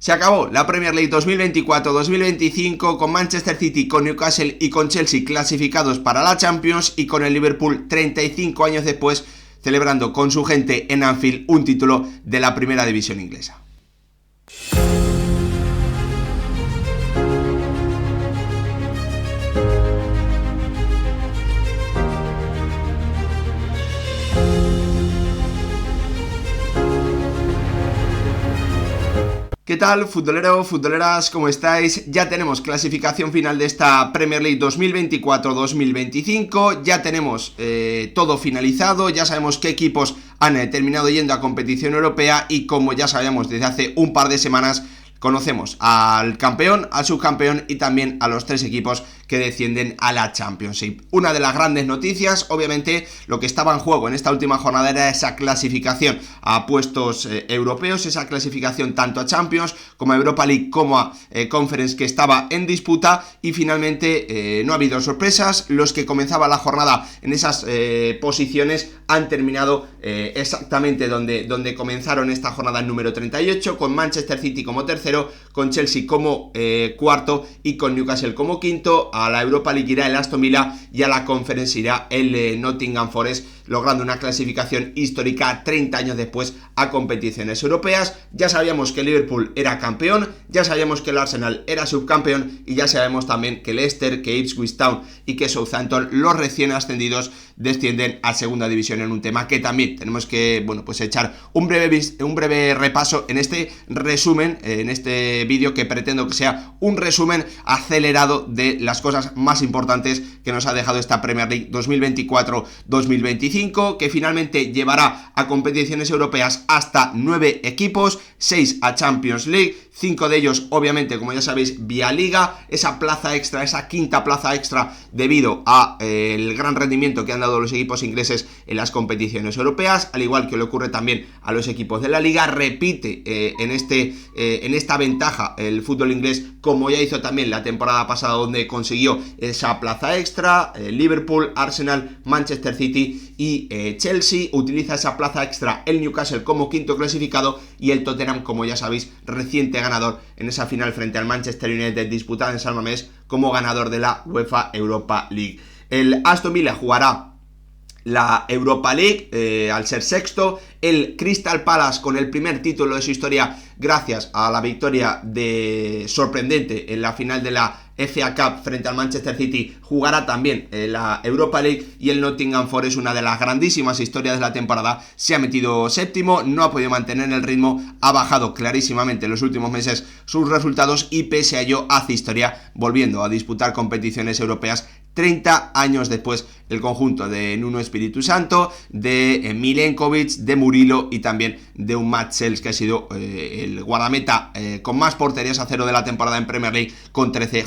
Se acabó la Premier League 2024-2025 con Manchester City, con Newcastle y con Chelsea clasificados para la Champions y con el Liverpool 35 años después celebrando con su gente en Anfield un título de la primera división inglesa. ¿Qué tal, futbolero, futboleras? ¿Cómo estáis? Ya tenemos clasificación final de esta Premier League 2024-2025, ya tenemos todo finalizado, ya sabemos qué equipos han terminado yendo a competición europea y como ya sabíamos desde hace un par de semanas, conocemos al campeón, al subcampeón y también a los tres equipos que descienden a la Championship. Una de las grandes noticias, obviamente, lo que estaba en juego en esta última jornada era esa clasificación a puestos europeos, esa clasificación tanto a Champions como a Europa League como a Conference que estaba en disputa y finalmente no ha habido sorpresas. Los que comenzaban la jornada en esas posiciones han terminado exactamente donde comenzaron esta jornada número 38, con Manchester City como tercero, con Chelsea como cuarto y con Newcastle como quinto. A la Europa League irá el Aston Villa y a la Conference irá el Nottingham Forest, logrando una clasificación histórica 30 años después a competiciones europeas. Ya sabíamos que el Liverpool era campeón, ya sabíamos que el Arsenal era subcampeón y ya sabemos también que Leicester, que Ipswich Town y que Southampton, los recién ascendidos, descienden a segunda división, en un tema que también tenemos que, pues echar un breve repaso en este resumen, en este vídeo que pretendo que sea un resumen acelerado de las cosas más importantes que nos ha dejado esta Premier League 2024-2025, que finalmente llevará a competiciones europeas hasta 9 equipos, 6 a Champions League, 5 de ellos obviamente, como ya sabéis, vía Liga, esa plaza extra, esa quinta plaza extra debido a el gran rendimiento que han dado los equipos ingleses en las competiciones europeas, al igual que le ocurre también a los equipos de la Liga. Repite en esta ventaja el fútbol inglés, como ya hizo también la temporada pasada, donde consiguió esa plaza extra. Liverpool, Arsenal, Manchester City y Chelsea. Utiliza esa plaza extra el Newcastle como quinto clasificado y el Tottenham, como ya sabéis, reciente ganador en esa final frente al Manchester United disputada en San Mamés como ganador de la UEFA Europa League. El Aston Villa jugará la Europa League al ser sexto. El Crystal Palace, con el primer título de su historia gracias a la victoria sorprendente en la final de la FA Cup frente al Manchester City, jugará también la Europa League. Y el Nottingham Forest, una de las grandísimas historias de la temporada, se ha metido séptimo, no ha podido mantener el ritmo, ha bajado clarísimamente en los últimos meses sus resultados y pese a ello hace historia volviendo a disputar competiciones europeas 30 años después. El conjunto de Nuno Espíritu Santo, de Milenkovic, de Murilo y también de un Matt Sells, que ha sido el guardameta con más porterías a cero de la temporada en Premier League, con 13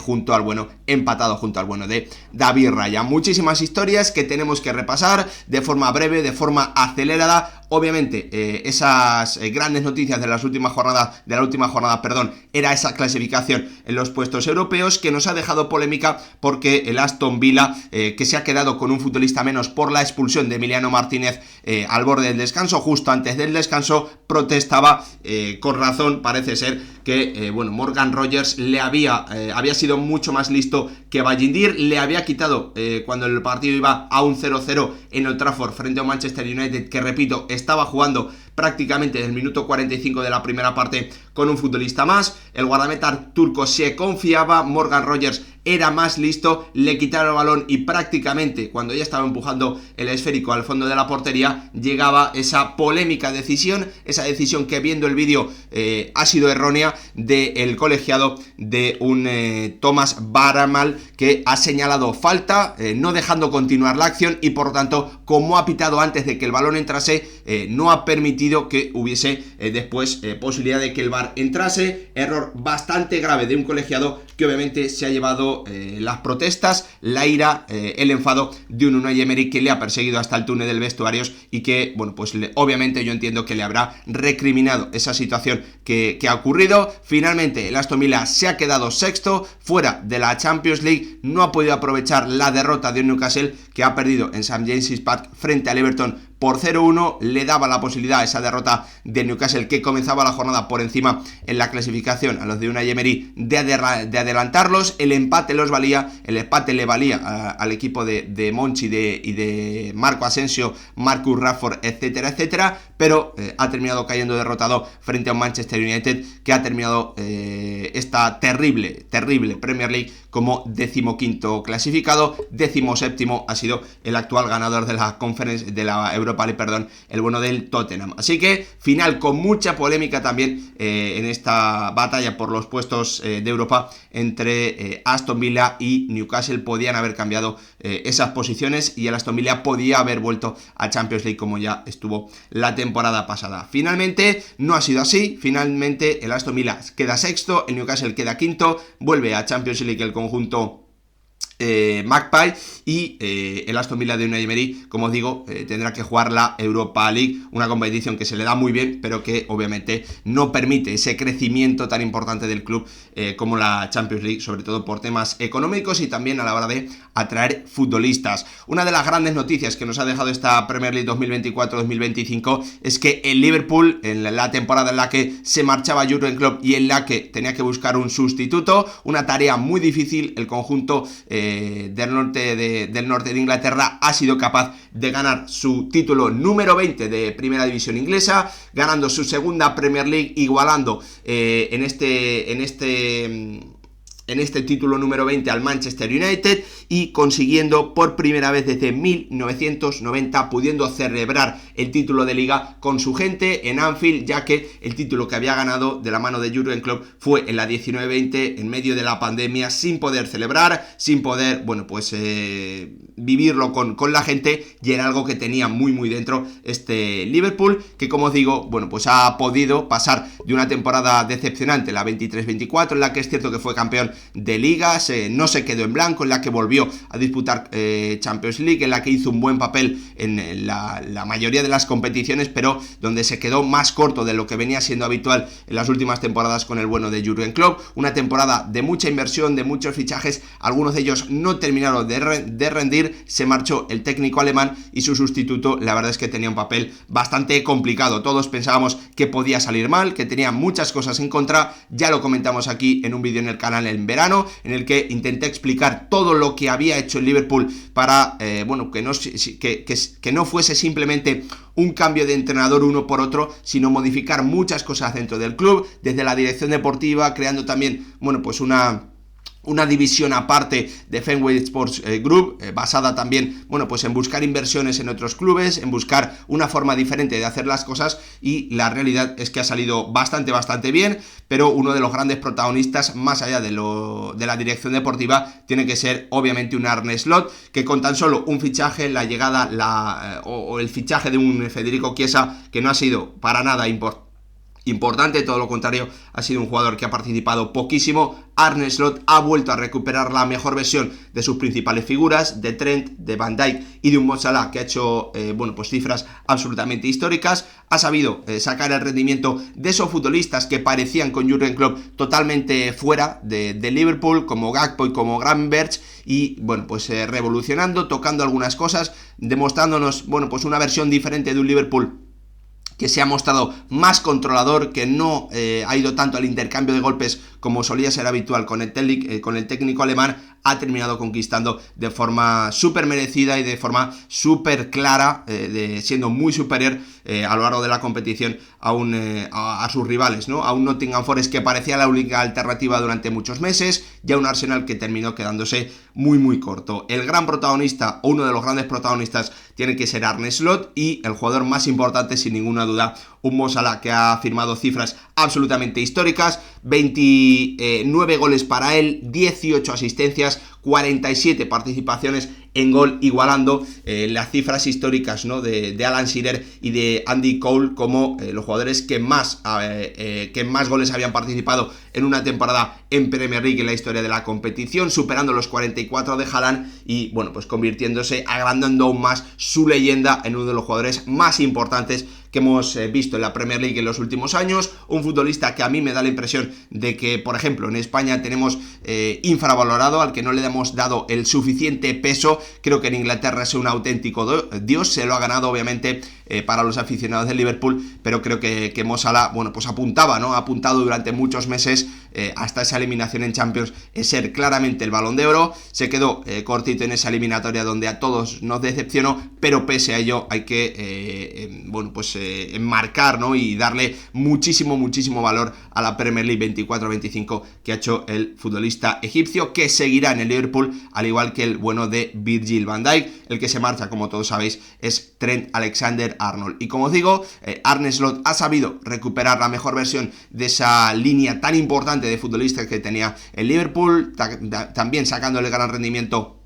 empatado junto al bueno de David Raya. Muchísimas historias que tenemos que repasar de forma breve, de forma acelerada. Obviamente esas grandes noticias de la última jornada, era esa clasificación en los puestos europeos, que nos ha dejado polémica porque el Aston Villa, que se ha quedado con un futbolista menos por la expulsión de Emiliano Martínez al borde del descanso, justo antes del descanso, protestaba con razón, parece ser, que Morgan Rogers había sido mucho más listo que Ballindir, le había quitado cuando el partido iba a un 0-0 en Old Trafford frente a Manchester United, que repito, estaba jugando prácticamente desde el minuto 45 de la primera parte con un futbolista más. El guardameta turco se confiaba, Morgan Rogers era más listo, le quitaron el balón y prácticamente cuando ya estaba empujando el esférico al fondo de la portería llegaba esa polémica decisión, esa decisión que viendo el vídeo ha sido errónea, del colegiado de un Thomas Baramal, que ha señalado falta, no dejando continuar la acción y por lo tanto, como ha pitado antes de que el balón entrase, no ha permitido que hubiese después posibilidad de que el VAR entrase. Error bastante grave de un colegiado que obviamente se ha llevado las protestas, la ira, el enfado de un Unai Emery que le ha perseguido hasta el túnel del vestuarios y que, obviamente yo entiendo que le habrá recriminado esa situación que ha ocurrido. Finalmente el Aston Villa se ha quedado sexto, fuera de la Champions League, no ha podido aprovechar la derrota de Newcastle, que ha perdido en St. James's Park frente al Everton por 0-1, le daba la posibilidad a esa derrota de Newcastle, que comenzaba la jornada por encima en la clasificación a los de Unai Emery, de adelantarlos. El empate le valía al equipo de Monchi y de Marco Asensio, Marcus Rashford, etcétera, etcétera, pero ha terminado cayendo derrotado frente a un Manchester United que ha terminado esta terrible Premier League como 15º clasificado. 17º ha sido el actual ganador de la Europa League, el bueno del Tottenham. Así que final con mucha polémica también en esta batalla por los puestos de Europa entre Aston Villa y Newcastle. Podían haber cambiado esas posiciones y el Aston Villa podía haber vuelto a Champions League como ya estuvo la temporada pasada. Finalmente no ha sido así. Finalmente el Aston Villa queda sexto, el Newcastle queda quinto, vuelve a Champions League el conjunto Magpie, y el Aston Villa de Unai Emery, como os digo, tendrá que jugar la Europa League, una competición que se le da muy bien, pero que obviamente no permite ese crecimiento tan importante del club como la Champions League, sobre todo por temas económicos y también a la hora de atraer futbolistas. Una de las grandes noticias que nos ha dejado esta Premier League 2024-2025 es que el Liverpool, en la temporada en la que se marchaba Jürgen Klopp y en la que tenía que buscar un sustituto, una tarea muy difícil, el conjunto del norte de Inglaterra ha sido capaz de ganar su título número 20 de Primera División Inglesa, ganando su segunda Premier League, igualando en este título número 20 al Manchester United y consiguiendo por primera vez desde 1990 pudiendo celebrar el título de Liga con su gente en Anfield, ya que el título que había ganado de la mano de Jürgen Klopp fue en la 19-20 en medio de la pandemia, sin poder celebrar, sin poder, vivirlo con la gente, y era algo que tenía muy dentro este Liverpool, que como os digo, ha podido pasar de una temporada decepcionante, la 23-24, en la que es cierto que fue campeón de ligas, no se quedó en blanco, en la que volvió a disputar Champions League, en la que hizo un buen papel en la mayoría de las competiciones, pero donde se quedó más corto de lo que venía siendo habitual en las últimas temporadas con el bueno de Jürgen Klopp. Una temporada de mucha inversión, de muchos fichajes, algunos de ellos no terminaron de rendir, se marchó el técnico alemán y su sustituto, la verdad es que tenía un papel bastante complicado. Todos pensábamos que podía salir mal, que tenía muchas cosas en contra, ya lo comentamos aquí en un vídeo en el canal en verano, en el que intenté explicar todo lo que había hecho el Liverpool para que no fuese simplemente un cambio de entrenador uno por otro, sino modificar muchas cosas dentro del club, desde la dirección deportiva, creando también una división aparte de Fenway Sports Group, basada también, en buscar inversiones en otros clubes, en buscar una forma diferente de hacer las cosas, y la realidad es que ha salido bastante bien, pero uno de los grandes protagonistas, más allá de la dirección deportiva, tiene que ser obviamente un Arne Slot, que con tan solo un fichaje, la llegada o el fichaje de un Federico Chiesa, que no ha sido para nada importante, todo lo contrario, ha sido un jugador que ha participado poquísimo. Arne Slot ha vuelto a recuperar la mejor versión de sus principales figuras, de Trent, de Van Dijk y de un Mo Salah, que ha hecho cifras absolutamente históricas. Ha sabido sacar el rendimiento de esos futbolistas que parecían con Jürgen Klopp totalmente fuera de Liverpool, como Gakpo y como Gravenberch, y revolucionando, tocando algunas cosas, demostrándonos una versión diferente de un Liverpool que se ha mostrado más controlador, que no ha ido tanto al intercambio de golpes como solía ser habitual con el técnico alemán. Ha terminado conquistando de forma súper merecida y de forma súper clara, siendo muy superior a lo largo de la competición a sus rivales, ¿no? A un Nottingham Forest que parecía la única alternativa durante muchos meses, y a un Arsenal que terminó quedándose muy corto. El gran protagonista, o uno de los grandes protagonistas, tiene que ser Arne Slot, y el jugador más importante, sin ninguna duda, un Mo Salah, que ha firmado cifras absolutamente históricas: 29 goles para él, 18 asistencias, 47 participaciones en gol, igualando las cifras históricas, ¿no?, de Alan Shearer y de Andy Cole como los jugadores que más goles habían participado en una temporada en Premier League en la historia de la competición, superando los 44 de Haaland y convirtiéndose, agrandando aún más su leyenda en uno de los jugadores más importantes que hemos visto en la Premier League en los últimos años, un futbolista que a mí me da la impresión de que, por ejemplo, en España tenemos infravalorado, al que no le hemos dado el suficiente peso. Creo que en Inglaterra es un auténtico dios, se lo ha ganado obviamente para los aficionados del Liverpool, pero creo que Mo Salah, bueno, pues apuntaba, ¿no? Ha apuntado durante muchos meses hasta esa eliminación en Champions, es ser claramente el Balón de Oro. Se quedó cortito en esa eliminatoria donde a todos nos decepcionó, pero pese a ello hay que, bueno, pues enmarcar, ¿no? Y darle muchísimo valor a la Premier League 24-25 que ha hecho el futbolista egipcio, que seguirá en el Liverpool, al igual que el bueno de Virgil van Dijk. El que se marcha, como todos sabéis, es Trent Alexander-Arnold. Y como os digo, Arne Slot ha sabido recuperar la mejor versión de esa línea tan importante de futbolistas que tenía el Liverpool, también sacándole gran rendimiento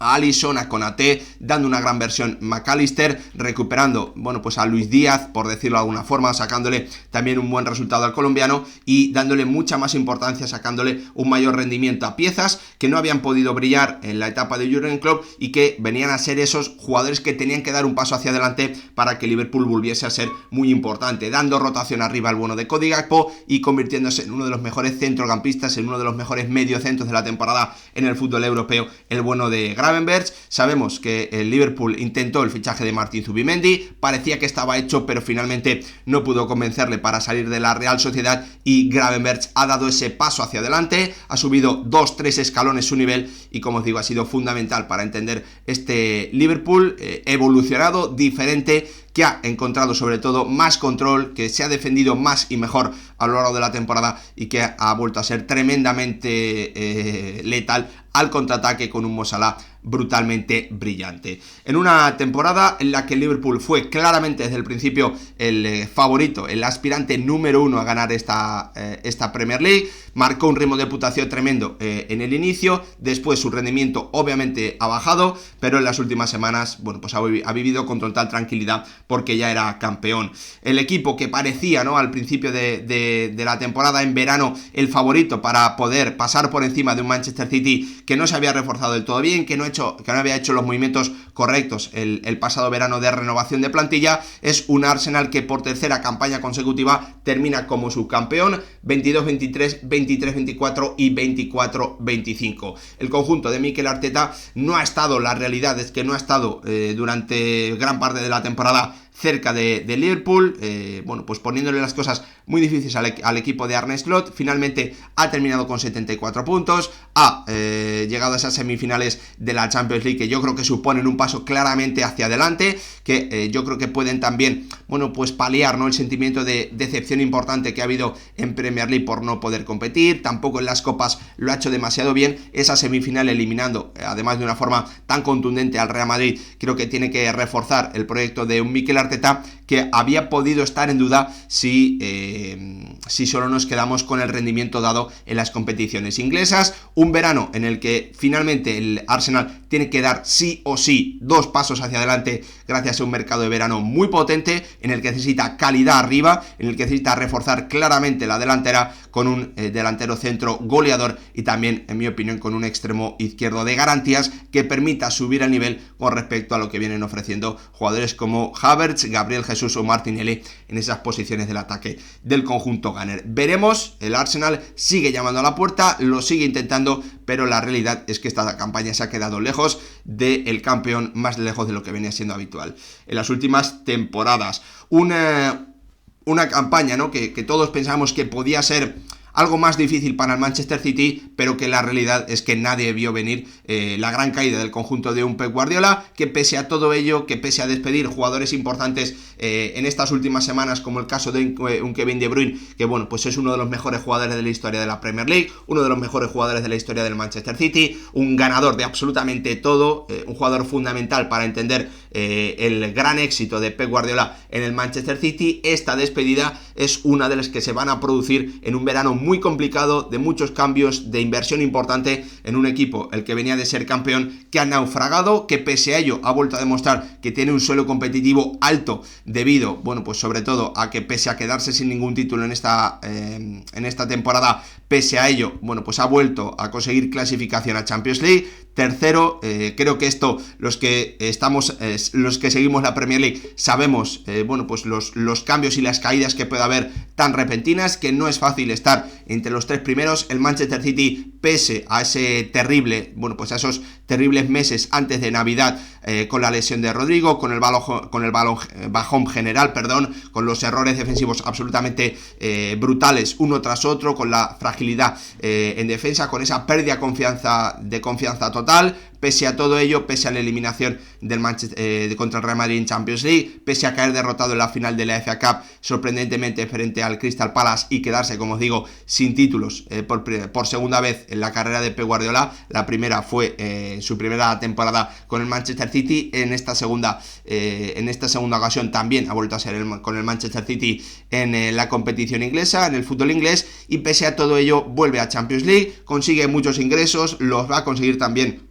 a Alisson, a Konaté, dando una gran versión McAllister, recuperando, bueno, pues a Luis Díaz, por decirlo de alguna forma, sacándole también un buen resultado al colombiano y dándole mucha más importancia, sacándole un mayor rendimiento a piezas que no habían podido brillar en la etapa de Jürgen Klopp y que venían a ser esos jugadores que tenían que dar un paso hacia adelante para que Liverpool volviese a ser muy importante, dando rotación arriba al bueno de Cody Gakpo y convirtiéndose en uno de los mejores centrocampistas, en uno de los mejores mediocentros de la temporada en el fútbol europeo, el bueno de Gravenberch. Sabemos que el Liverpool intentó el fichaje de Martin Zubimendi, parecía que estaba hecho, pero finalmente no pudo convencerle para salir de la Real Sociedad y Gravenberch ha dado ese paso hacia adelante, ha subido 2-3 escalones su nivel y, como os digo, ha sido fundamental para entender este Liverpool evolucionado, diferente, que ha encontrado sobre todo más control, que se ha defendido más y mejor a lo largo de la temporada y que ha vuelto a ser tremendamente letal al contraataque con un Mo Salah brutalmente brillante. En una temporada en la que el Liverpool fue claramente desde el principio el favorito, el aspirante número uno a ganar esta Premier League, marcó un ritmo de puntuación tremendo en el inicio, después su rendimiento obviamente ha bajado, pero en las últimas semanas, bueno, pues ha vivido con total tranquilidad porque ya era campeón. El equipo que parecía, ¿no?, al principio de la temporada, en verano, el favorito para poder pasar por encima de un Manchester City que no se había reforzado del todo bien, que no había hecho los movimientos correctos el pasado verano de renovación de plantilla, es un Arsenal que por tercera campaña consecutiva termina como subcampeón, 22-23, 23-24 y 24-25. El conjunto de Mikel Arteta no ha estado, la realidad es que no ha estado durante gran parte de la temporada cerca de Liverpool, bueno, pues poniéndole las cosas muy difíciles al equipo de Arne Slot. Finalmente ha terminado con 74 puntos, ha llegado a esas semifinales de la Champions League, que yo creo que suponen un paso claramente hacia adelante, que yo creo que pueden también, bueno, pues paliar, ¿no?, el sentimiento de decepción importante que ha habido en Premier League por no poder competir. Tampoco en las copas lo ha hecho demasiado bien. Esa semifinal eliminando, además de una forma tan contundente, al Real Madrid, creo que tiene que reforzar el proyecto de un Mikel Arteta, que había podido estar en duda si solo nos quedamos con el rendimiento dado en las competiciones inglesas. Un verano en el que finalmente el Arsenal tiene que dar sí o sí 2 pasos hacia adelante gracias a un mercado de verano muy potente, en el que necesita calidad arriba, en el que necesita reforzar claramente la delantera con un delantero centro goleador y también, en mi opinión, con un extremo izquierdo de garantías que permita subir el nivel con respecto a lo que vienen ofreciendo jugadores como Havertz, Gabriel Jesús o Martinelli en esas posiciones del ataque del conjunto Gunner. Veremos, el Arsenal sigue llamando a la puerta, lo sigue intentando, pero la realidad es que esta campaña se ha quedado lejos del campeón, más lejos de lo que venía siendo habitual en las últimas temporadas. Una campaña, ¿no?, que todos pensábamos que podía ser algo más difícil para el Manchester City, pero que la realidad es que nadie vio venir la gran caída del conjunto de un Pep Guardiola, que pese a todo ello, que pese a despedir jugadores importantes en estas últimas semanas, como el caso de un Kevin De Bruyne, que bueno, pues es uno de los mejores jugadores de la historia de la Premier League, uno de los mejores jugadores de la historia del Manchester City, un ganador de absolutamente todo, un jugador fundamental para entender el gran éxito de Pep Guardiola en el Manchester City. Esta despedida es una de las que se van a producir en un verano muy complicado, de muchos cambios, de inversión importante en un equipo, el que venía de ser campeón, que ha naufragado, que pese a ello ha vuelto a demostrar que tiene un suelo competitivo alto debido, bueno, pues sobre todo a que pese a quedarse sin ningún título en esta temporada, pese a ello, bueno, pues ha vuelto a conseguir clasificación a Champions League. tercero. Creo que esto, los que seguimos la Premier League, sabemos, bueno, pues los cambios y las caídas que puede haber tan repentinas, que no es fácil estar entre los 3 primeros. El Manchester City, pese a ese terrible, bueno, pues a esos terribles meses antes de Navidad, con la lesión de Rodrigo, con el bajón general, con los errores defensivos absolutamente brutales uno tras otro, con la fragilidad en defensa, con esa pérdida de confianza total. Pese a todo ello, pese a la eliminación del contra el Real Madrid en Champions League, pese a caer derrotado en la final de la FA Cup sorprendentemente frente al Crystal Palace y quedarse, como os digo, sin títulos por segunda vez en la carrera de Pep Guardiola. La primera fue su primera temporada con el Manchester City. En esta segunda ocasión también ha vuelto a ser con el Manchester City en la competición inglesa, en el fútbol inglés, y pese a todo ello vuelve a Champions League, consigue muchos ingresos, los va a conseguir también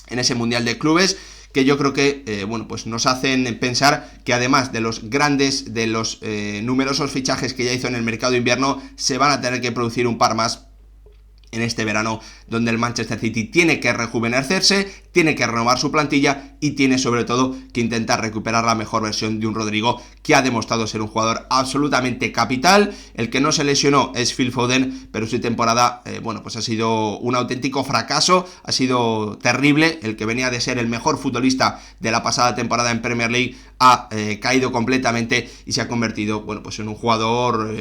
en ese Mundial de Clubes, que yo creo que bueno, pues nos hacen pensar que además de los numerosos fichajes que ya hizo en el mercado de invierno, se van a tener que producir un par más en este verano, donde el Manchester City tiene que rejuvenecerse, tiene que renovar su plantilla y tiene sobre todo que intentar recuperar la mejor versión de un Rodrigo que ha demostrado ser un jugador absolutamente capital. El que no se lesionó es Phil Foden, pero su temporada, bueno, pues ha sido un auténtico fracaso, ha sido terrible. El que venía de ser el mejor futbolista de la pasada temporada en Premier League ha caído completamente y se ha convertido, bueno, pues en un jugador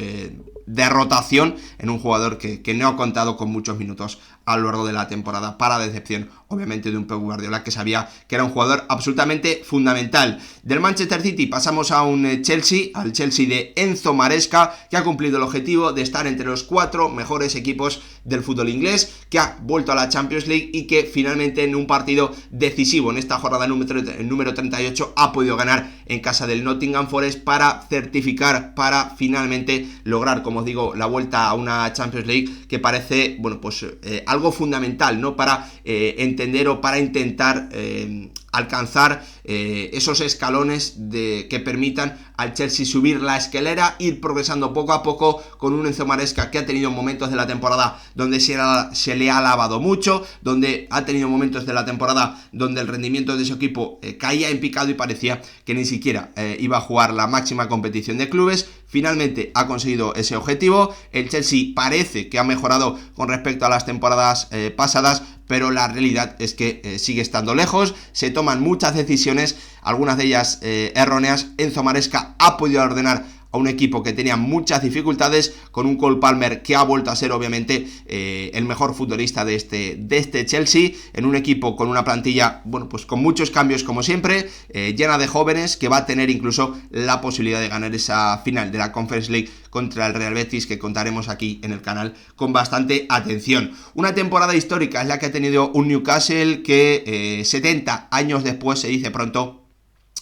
de rotación, en un jugador que no ha contado con muchos minutos a lo largo de la temporada, para decepción obviamente de un Pep Guardiola que sabía que era un jugador absolutamente fundamental. Del Manchester City pasamos a un Chelsea, al Chelsea de Enzo Maresca, que ha cumplido el objetivo de estar entre los 4 mejores equipos del fútbol inglés, que ha vuelto a la Champions League y que finalmente en un partido decisivo en esta jornada número 38 ha podido ganar en casa del Nottingham Forest para certificar, para finalmente lograr, como os digo, la vuelta a una Champions League que parece, bueno, pues algo fundamental, ¿no? Para entender o para intentar alcanzar esos escalones que permitan al Chelsea subir la escalera, ir progresando poco a poco, con un Enzo Maresca que ha tenido momentos de la temporada donde se le ha alabado mucho, donde ha tenido momentos de la temporada donde el rendimiento de su equipo caía en picado y parecía que ni siquiera iba a jugar la máxima competición de clubes. Finalmente ha conseguido ese objetivo. El Chelsea parece que ha mejorado con respecto a las temporadas pasadas, pero la realidad es que sigue estando lejos. Se toman muchas decisiones, algunas de ellas erróneas. Enzo Maresca ha podido ordenar a un equipo que tenía muchas dificultades, con un Cole Palmer que ha vuelto a ser obviamente el mejor futbolista de este Chelsea, en un equipo con una plantilla, bueno, pues con muchos cambios como siempre, llena de jóvenes, que va a tener incluso la posibilidad de ganar esa final de la Conference League contra el Real Betis, que contaremos aquí en el canal con bastante atención. Una temporada histórica es la que ha tenido un Newcastle que 70 años después, se dice pronto,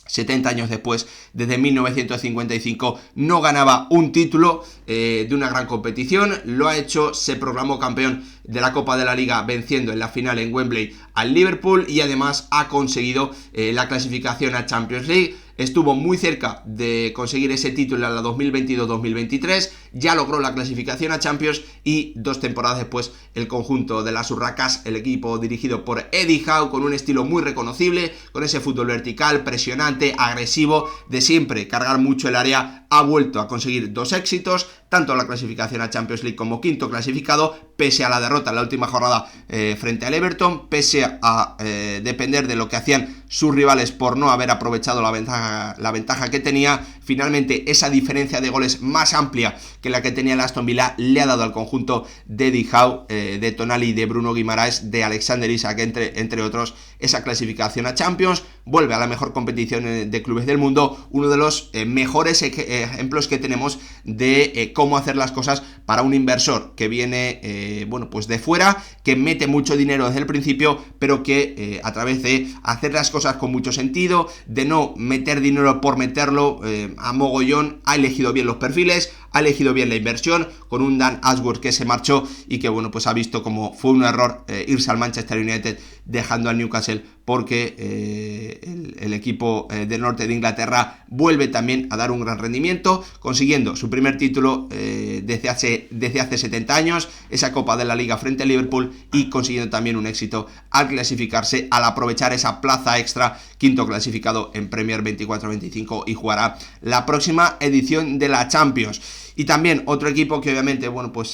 70 años después, desde 1955, no ganaba un título de una gran competición. Lo ha hecho, se proclamó campeón de la Copa de la Liga venciendo en la final en Wembley al Liverpool, y además ha conseguido la clasificación a Champions League. Estuvo muy cerca de conseguir ese título en la 2022-2023, ya logró la clasificación a Champions, y 2 temporadas después el conjunto de las Urracas, el equipo dirigido por Eddie Howe, con un estilo muy reconocible, con ese fútbol vertical, presionante, agresivo, de siempre cargar mucho el área, ha vuelto a conseguir 2 éxitos, tanto la clasificación a Champions League como quinto clasificado, pese a la derrota en la última jornada frente al Everton, pese a depender de lo que hacían sus rivales por no haber aprovechado la ventaja que tenía. Finalmente esa diferencia de goles más amplia que la que tenía el Aston Villa le ha dado al conjunto de Eddie Howe, de Tonali, de Bruno Guimaraes, de Alexander Isak, entre otros, esa clasificación a Champions. Vuelve a la mejor competición de clubes del mundo, uno de los mejores ejemplos que tenemos de cómo hacer las cosas para un inversor que viene bueno, pues de fuera, que mete mucho dinero desde el principio, pero que a través de hacer las cosas con mucho sentido, de no meter dinero por meterlo a mogollón, ha elegido bien los perfiles, ha elegido bien la inversión, con un Dan Ashworth que se marchó y que bueno, pues ha visto como fue un error irse al Manchester United dejando al Newcastle, porque el equipo del norte de Inglaterra vuelve también a dar un gran rendimiento, consiguiendo su primer título desde hace 70 años, esa Copa de la Liga frente al Liverpool, y consiguiendo también un éxito al clasificarse, al aprovechar esa plaza extra, quinto clasificado en Premier 24-25, y jugará la próxima edición de la Champions. Y también otro equipo que obviamente, bueno, pues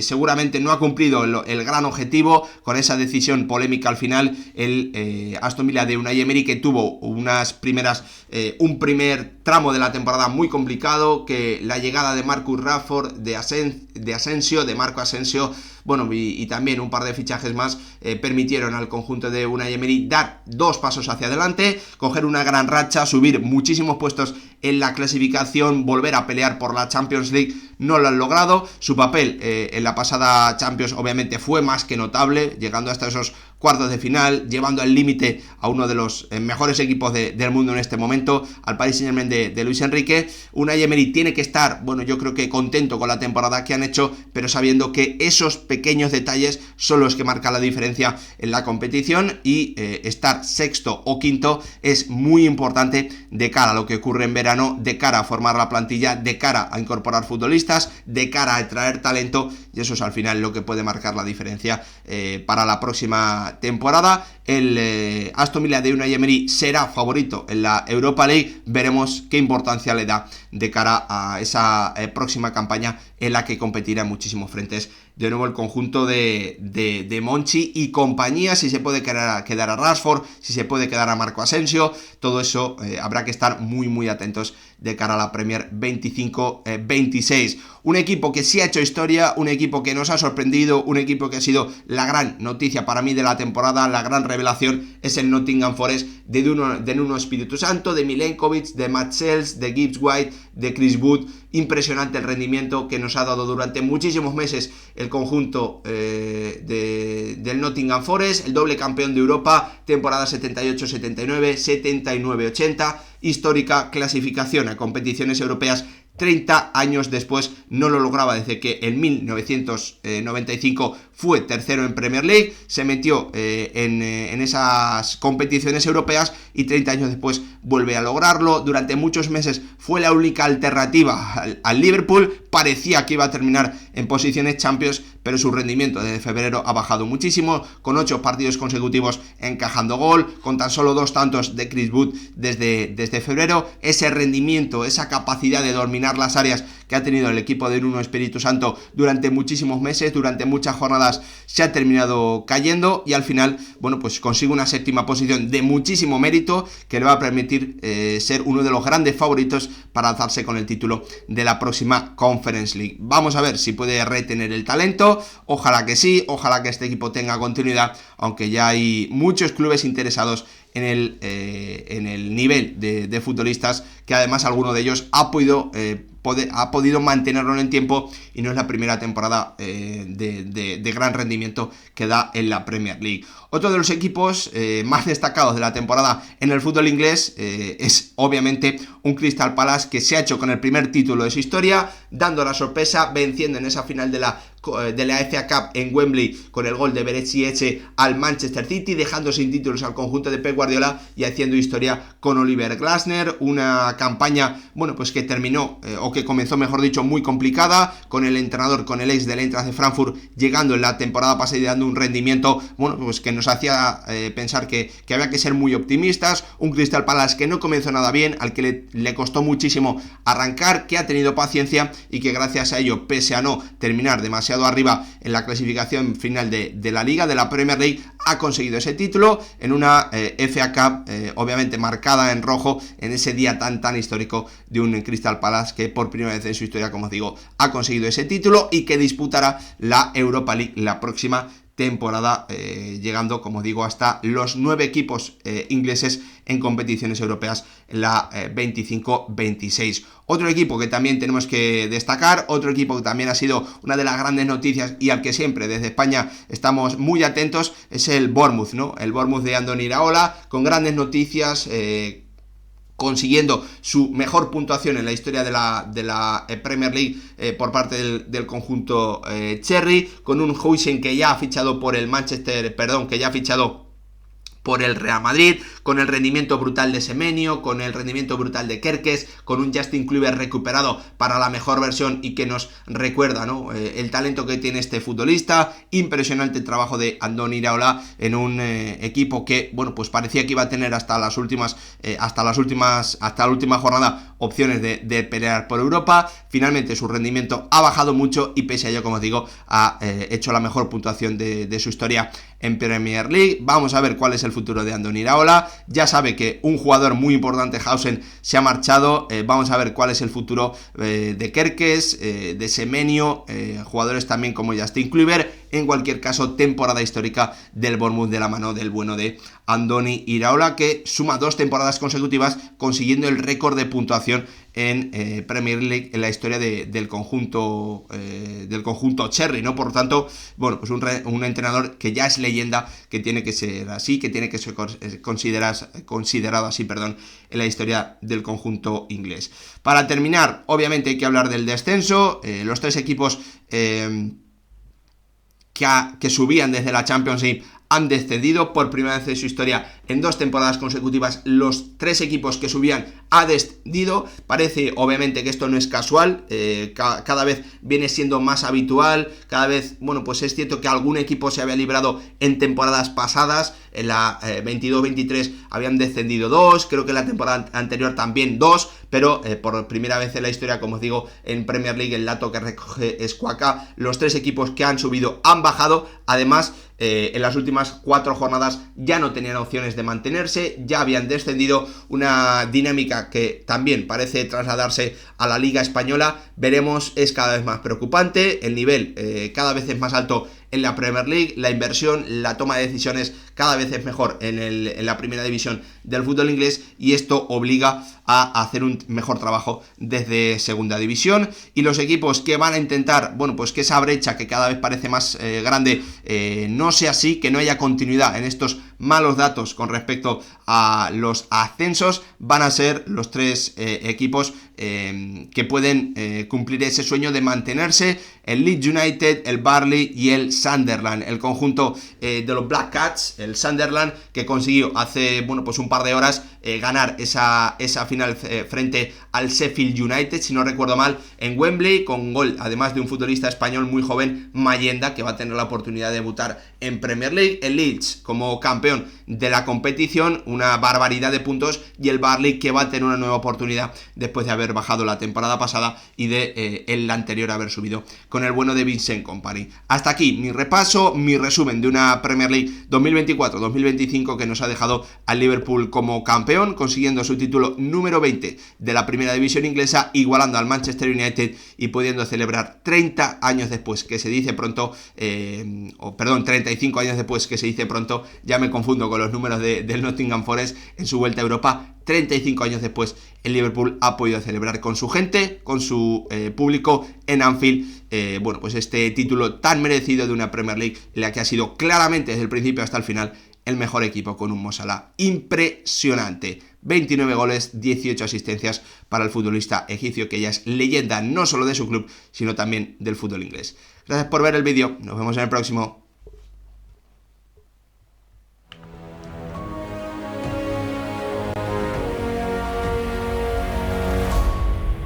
seguramente no ha cumplido el gran objetivo con esa decisión polémica al final, el Aston Villa de Unai Emery, que tuvo un primer tramo de la temporada muy complicado, que la llegada de Marcus Rashford, de Marco Asensio, bueno, y también un par de fichajes más permitieron al conjunto de Unai Emery dar dos pasos hacia adelante, coger una gran racha, subir muchísimos puestos en la clasificación, volver a pelear por la Champions League. No lo han logrado. Su papel en la pasada Champions obviamente fue más que notable, llegando hasta esos cuartos de final, llevando al límite a uno de los mejores equipos del mundo en este momento, al Paris Saint-Germain de Luis Enrique. Unai Emery tiene que estar, bueno, yo creo que contento con la temporada que han hecho, pero sabiendo que esos pequeños detalles son los que marcan la diferencia en la competición, y estar sexto o quinto es muy importante de cara a lo que ocurre en verano, de cara a formar la plantilla, de cara a incorporar futbolistas, de cara a traer talento, y eso es al final lo que puede marcar la diferencia para la próxima temporada. El Aston Villa de Unai Emery será favorito en la Europa League. Veremos qué importancia le da de cara a esa próxima campaña en la que competirá en muchísimos frentes de nuevo el conjunto de Monchi y compañía, si se puede quedar a Rashford, si se puede quedar a Marco Asensio. Todo eso habrá que estar muy atentos de cara a la Premier 25-26. Un equipo que sí ha hecho historia, un equipo que nos ha sorprendido, un equipo que ha sido la gran noticia para mí de la temporada, la gran revelación, es el Nottingham Forest de Nuno Espíritu Santo, de Milenkovic, de Matt Sells, de Gibbs White, de Chris Wood. Impresionante el rendimiento que nos ha dado durante muchísimos meses el conjunto del Nottingham Forest, el doble campeón de Europa, temporada 78-79, 79-80, histórica clasificación a competiciones europeas. 30 años después no lo lograba, desde que en 1995 fue tercero en Premier League, se metió en esas competiciones europeas, y 30 años después vuelve a lograrlo. Durante muchos meses fue la única alternativa al Liverpool, parecía que iba a terminar en posiciones Champions, pero su rendimiento desde febrero ha bajado muchísimo, con 8 partidos consecutivos encajando gol, con tan solo 2 tantos de Chris Wood desde febrero. Ese rendimiento, esa capacidad de dominar las áreas que ha tenido el equipo de Nuno Espíritu Santo durante muchísimos meses, durante muchas jornadas, se ha terminado cayendo, y al final, bueno, pues consigue una séptima posición de muchísimo mérito que le va a permitir ser uno de los grandes favoritos para alzarse con el título de la próxima Conference League. Vamos a ver si puede retener el talento, ojalá que sí, ojalá que este equipo tenga continuidad, aunque ya hay muchos clubes interesados en el nivel de futbolistas, que además alguno de ellos ha podido mantenerlo en el tiempo, y no es la primera temporada de gran rendimiento que da en la Premier League. Otro de los equipos más destacados de la temporada en el fútbol inglés es obviamente un Crystal Palace, que se ha hecho con el primer título de su historia, dando la sorpresa, venciendo en esa final de la FA Cup en Wembley con el gol de Berechi Eche al Manchester City, dejando sin títulos al conjunto de Pep Guardiola y haciendo historia con Oliver Glasner. Una campaña, bueno, pues que terminó, o que comenzó, mejor dicho, muy complicada, con el entrenador, con el ex del Eintracht de Frankfurt, llegando en la temporada pasada y dando un rendimiento, bueno, pues que nos hacía pensar que había que ser muy optimistas. Un Crystal Palace que no comenzó nada bien, al que le costó muchísimo arrancar, que ha tenido paciencia, y que gracias a ello, pese a no terminar demasiado arriba en la clasificación final de la Liga, de la Premier League, ha conseguido ese título en una FA Cup obviamente marcada en rojo, en ese día tan histórico de un Crystal Palace que por primera vez en su historia, como os digo, ha conseguido ese título, y que disputará la Europa League la próxima temporada, llegando, como digo, hasta los 9 equipos ingleses en competiciones europeas en la 25-26. Otro equipo que también tenemos que destacar, otro equipo que también ha sido una de las grandes noticias y al que siempre desde España estamos muy atentos, es el Bournemouth, ¿no? El Bournemouth de Andoni Iraola, con grandes noticias, consiguiendo su mejor puntuación en la historia de la Premier League por parte del conjunto Cherry, con un Huijsen que ya ha fichado por el que ya ha fichado por el Real Madrid, con el rendimiento brutal de Semenyo, con el rendimiento brutal de Kerkez, con un Justin Kluivert recuperado para la mejor versión y que nos recuerda, ¿no?, el talento que tiene este futbolista. Impresionante el trabajo de Andoni Iraola en un equipo que, bueno, pues parecía que iba a tener hasta la última jornada opciones de pelear por Europa. Finalmente su rendimiento ha bajado mucho y pese a ello, como os digo, ha hecho la mejor puntuación de su historia en Premier League. Vamos a ver cuál es el futuro de Andoni Iraola. Ya sabe que un jugador muy importante, Hausen, se ha marchado. Vamos a ver cuál es el futuro de Kerkez, de Semenyo, jugadores también como Justin Kluivert. En cualquier caso, temporada histórica del Bournemouth de la mano del bueno de Andoni Iraola, que suma 2 temporadas consecutivas consiguiendo el récord de puntuación en Premier League en la historia del conjunto Cherry, ¿no? Por lo tanto, bueno, pues un entrenador que ya es leyenda, que tiene que ser así, que tiene que ser considerado así, en la historia del conjunto inglés. Para terminar, obviamente hay que hablar del descenso. Los 3 equipos que subían desde la Championship han descendido por primera vez en su historia. En 2 temporadas consecutivas los 3 equipos que subían ha descendido. Parece obviamente que esto no es casual, cada vez viene siendo más habitual, cada vez, bueno, pues es cierto que algún equipo se había librado en temporadas pasadas. En la 22-23 habían descendido 2, creo que en la temporada anterior también 2, pero por primera vez en la historia, como os digo, en Premier League, el dato que recoge Squawka, los 3 equipos que han subido han bajado. Además, en las últimas 4 jornadas ya no tenían opciones de mantenerse, ya habían descendido, una dinámica que también parece trasladarse a la Liga Española. Veremos, es cada vez más preocupante, el nivel cada vez es más alto en la Premier League, la inversión, la toma de decisiones cada vez es mejor en la primera división del fútbol inglés, y esto obliga a hacer un mejor trabajo desde segunda división. Y los equipos que van a intentar, bueno, pues que esa brecha que cada vez parece más grande no sea así, que no haya continuidad en estos malos datos con respecto a los ascensos, van a ser los 3 equipos que pueden cumplir ese sueño de mantenerse: el Leeds United, el Burnley y el Sunderland. El conjunto de los Black Cats, el Sunderland, que consiguió hace, bueno, pues un par de horas ganar esa final frente al Sheffield United, si no recuerdo mal, en Wembley, con gol además de un futbolista español muy joven, Mayenda, que va a tener la oportunidad de debutar en Premier League. El Leeds como campeón de la competición, una barbaridad de puntos, y el Burnley, que va a tener una nueva oportunidad después de haber bajado la temporada pasada y de el anterior haber subido con el bueno de Vincent Kompany. Hasta aquí mi repaso, mi resumen de una Premier League 2024-2025 que nos ha dejado al Liverpool como campeón, consiguiendo su título número 20 de la primera división inglesa, igualando al Manchester United y pudiendo celebrar 30 años después, que se dice pronto, 35 años después, que se dice pronto, ya me confundo con los números del Nottingham Forest, en su vuelta a Europa. 35 años después, el Liverpool ha podido celebrar con su gente, con su público en Anfield, bueno, pues este título tan merecido de una Premier League, en la que ha sido claramente desde el principio hasta el final el mejor equipo, con un Mo Salah impresionante. 29 goles, 18 asistencias para el futbolista egipcio, que ya es leyenda no solo de su club, sino también del fútbol inglés. Gracias por ver el vídeo, nos vemos en el próximo.